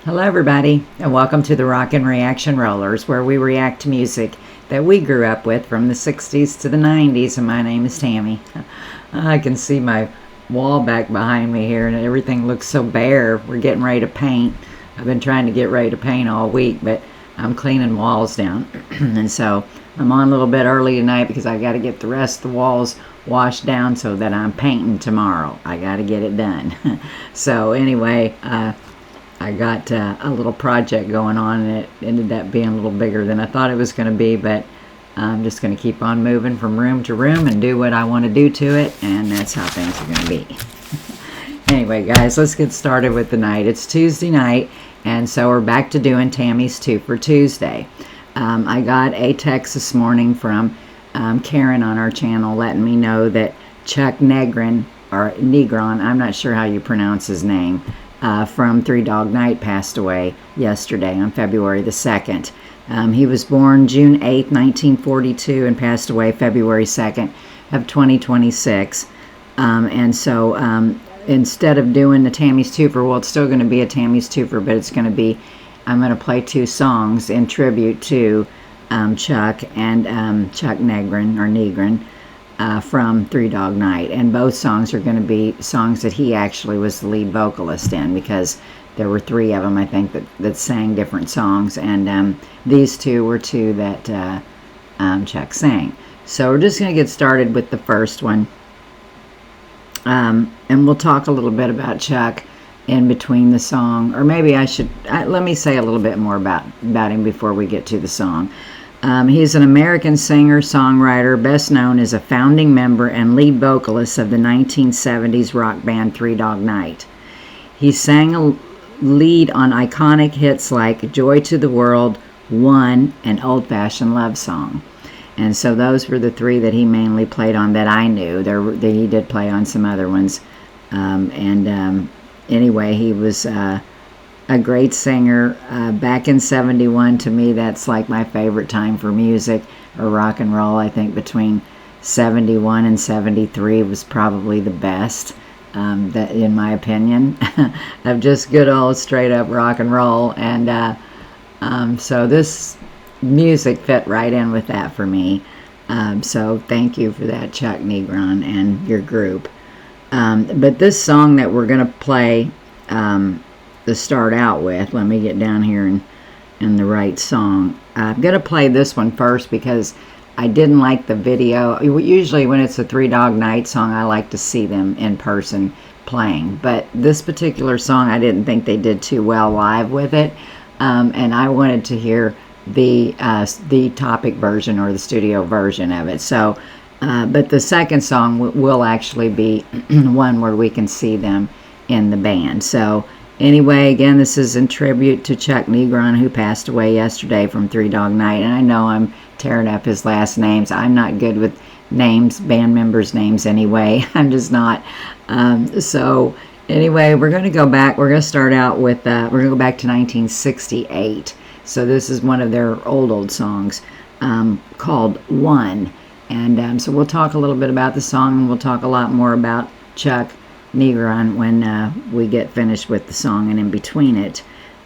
Hello everybody, and welcome to the Rockin' Reaction Rollers, where we react to music that we grew up with from the 60s to the 90s, and my name is Tammy. I can see my wall back behind me here, and everything looks so bare. We're getting ready to paint. I've been trying to get ready to paint all week, but I'm cleaning walls down, and so I'm on a little bit early tonight because I got to get the rest of the walls washed down so that I'm painting tomorrow. I got to get it done. So anyway, I got a little project going on, and it ended up being a little bigger than I thought it was going to be, but I'm just going to keep on moving from room to room and do what I want to do to it, and that's how things are going to be. Anyway, guys, let's get started with the night. It's Tuesday night, and so we're back to doing Tammy's 2 for Tuesday. I got a text this morning from Karen on our channel letting me know that Chuck Negron, or Negron, I'm not sure how you pronounce his name, from Three Dog Night passed away yesterday on February the 2nd. He was born June 8th, 1942 and passed away February 2nd of 2026. And so instead of doing the Tammy's Twofer, well, it's still going to be a Tammy's Twofer, but it's going to be, I'm going to play 2 songs in tribute to Chuck and Chuck Negron, or Negron, from Three Dog Night, and both songs are going to be songs that he actually was the lead vocalist in, because there were 3 of them, I think, that sang different songs, and these 2 were 2 that Chuck sang. So we're just going to get started with the first one, and we'll talk a little bit about Chuck in between the song, or maybe I should let me say a little bit more about him before we get to the song. He's an American singer-songwriter, best known as a founding member and lead vocalist of the 1970s rock band Three Dog Night. He sang a lead on iconic hits like Joy to the World, One, and Old Fashioned Love Song. And so those were the 3 that he mainly played on that I knew. He did play on some other ones. Anyway, he was a great singer. Back in 71, to me, that's like my favorite time for music or rock and roll. I think between 71 and 73 was probably the best, that, in my opinion, of just good old straight up rock and roll. And so this music fit right in with that for me. So thank you for that, Chuck Negron and your group. But this song that we're going to play to start out with, let me get down here in the right song. I'm going to play this one first because I didn't like the video. Usually when it's a Three Dog Night song, I like to see them in person playing. But this particular song, I didn't think they did too well live with it. And I wanted to hear the topic version or the studio version of it. So, but the second song will actually be one where we can see them in the band. So anyway, again, this is in tribute to Chuck Negron, who passed away yesterday from Three Dog Night. And I know I'm tearing up his last names. I'm not good with names, band members' names anyway. I'm just not. So anyway, we're going to go back. We're going to start out with, we're going to go back to 1968. So this is one of their old songs called One. And so we'll talk a little bit about the song, and we'll talk a lot more about Chuck Negron when we get finished with the song and in between it.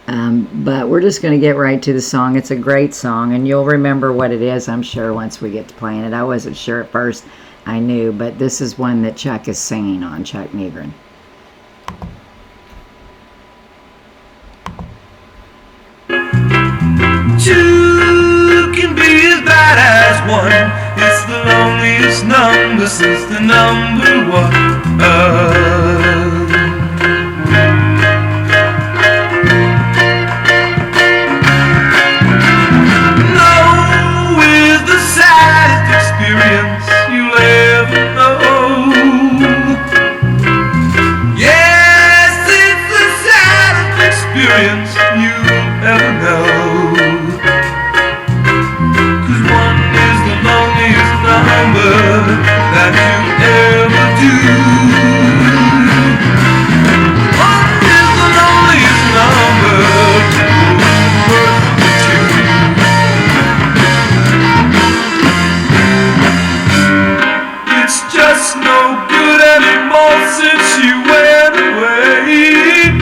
But we're just going to get right to the song. It's a great song, and you'll remember what it is, I'm sure, once we get to playing it. I wasn't sure at first. I knew, but this is one that Chuck is singing on, Chuck Negron. Two can be as bad as one. It's the loneliest number since the number 1. No is the saddest experience you'll ever know. Yes, it's the saddest experience you'll ever know. That you ever do. One is the loneliest number worth the 2. It's just no good anymore since you went away.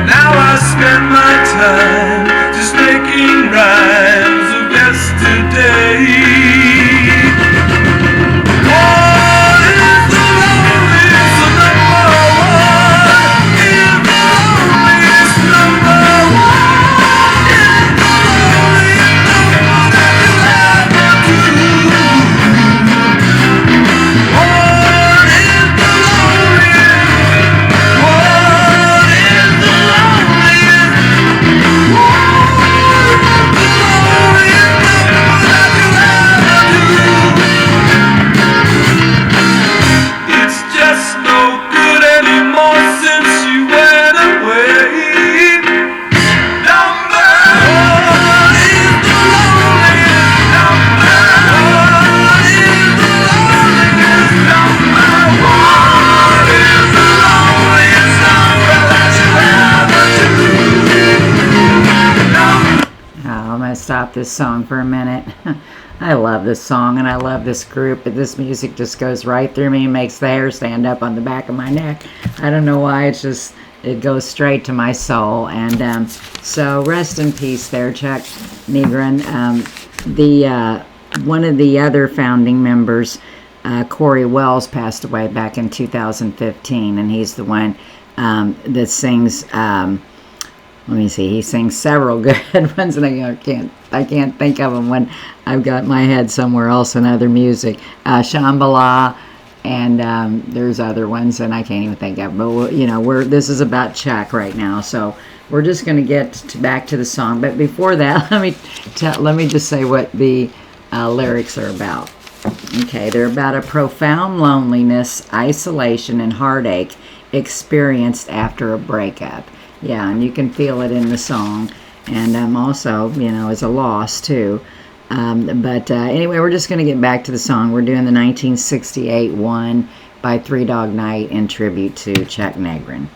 Now I spend spend my time just making rhymes of yesterday. Stop this song for a minute. I love this song and I love this group, but this music just goes right through me and makes the hair stand up on the back of my neck. I don't know why, it goes straight to my soul. And so rest in peace there, Chuck Negron. One of the other founding members, Corey Wells, passed away back in 2015, and he's the one that sings let me see. He sings several good ones, and I can't think of them when I've got my head somewhere else in other music. Shambhala, and there's other ones, and I can't even think of them. But this is about Chuck right now, so we're just going to get back to the song. But before that, let me just say what the lyrics are about. Okay, they're about a profound loneliness, isolation, and heartache experienced after a breakup. Yeah, and you can feel it in the song, and also, as a loss too. But anyway, we're just going to get back to the song. We're doing the 1968 one by Three Dog Night in tribute to Chuck Negron.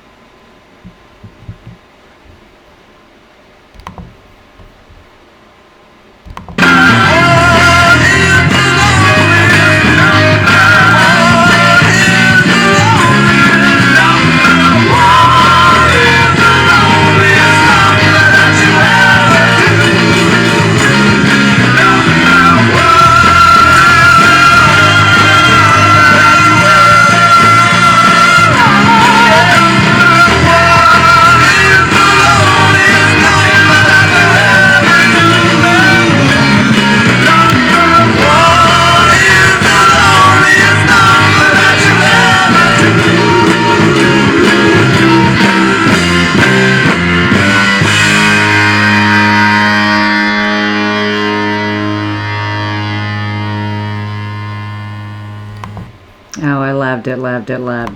Oh, I loved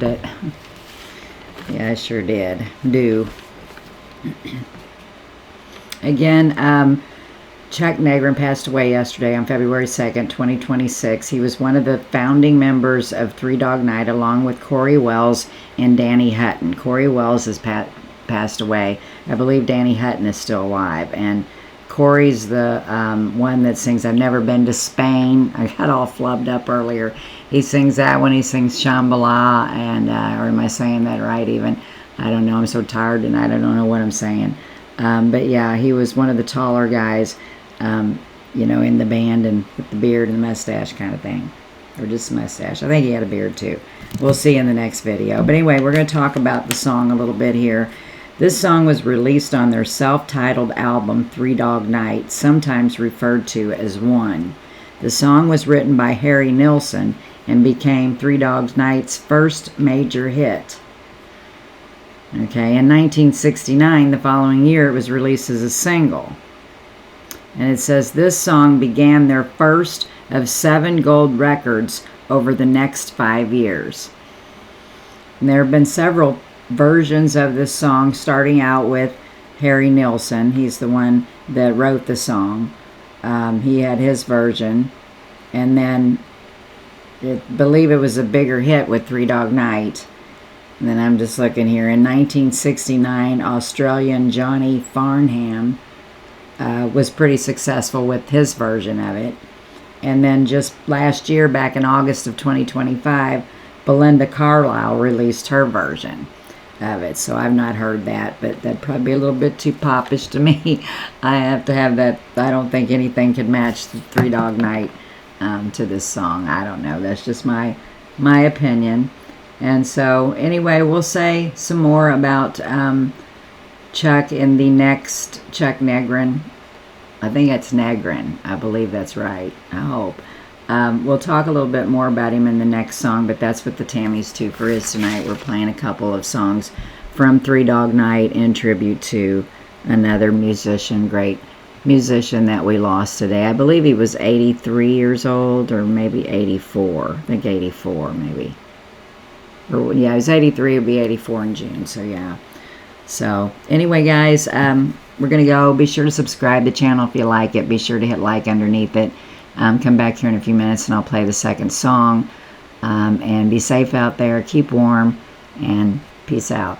it. Yeah, I sure did. Again, Chuck Negron passed away yesterday on February 2nd, 2026. He was one of the founding members of Three Dog Night, along with Corey Wells and Danny Hutton. Corey Wells has passed away. I believe Danny Hutton is still alive. And Corey's the one that sings I've Never Been to Spain. I got all flubbed up earlier. He sings that one. He sings Shambhala, and or am I saying that right even? I don't know. I'm so tired tonight. I don't know what I'm saying. But yeah, he was one of the taller guys, in the band, and with the beard and the mustache kind of thing. Or just a mustache. I think he had a beard too. We'll see in the next video. But anyway, we're going to talk about the song a little bit here. This song was released on their self-titled album, Three Dog Night, sometimes referred to as One. The song was written by Harry Nilsson and became Three Dog Night's first major hit. Okay, in 1969, the following year, it was released as a single. And it says this song began their first of 7 gold records over the next 5 years. And there have been several versions of this song, starting out with Harry Nilsson. He's the one that wrote the song. He had his version. And then I believe it was a bigger hit with Three Dog Night. And then I'm just looking here. In 1969, Australian Johnny Farnham was pretty successful with his version of it. And then just last year, back in August of 2025, Belinda Carlisle released her version. of it. So I've not heard that, but that'd probably be a little bit too popish to me. I have to have that. I don't think anything could match the Three Dog Night to this song. I don't know. That's just my opinion. And so anyway, we'll say some more about Chuck in the next Chuck Negron. I think it's Negron. I believe that's right. I hope. We'll talk a little bit more about him in the next song, but that's what the Tammy's Twofer is tonight. We're playing a couple of songs from Three Dog Night in tribute to another musician, great musician that we lost today. I believe he was 83 years old, or maybe 84. I think 84, maybe. Or, yeah, he was 83. He'll be 84 in June, so yeah. So anyway, guys, we're going to go. Be sure to subscribe to the channel if you like it. Be sure to hit like underneath it. Come back here in a few minutes and I'll play the second song. And be safe out there. Keep warm. And peace out.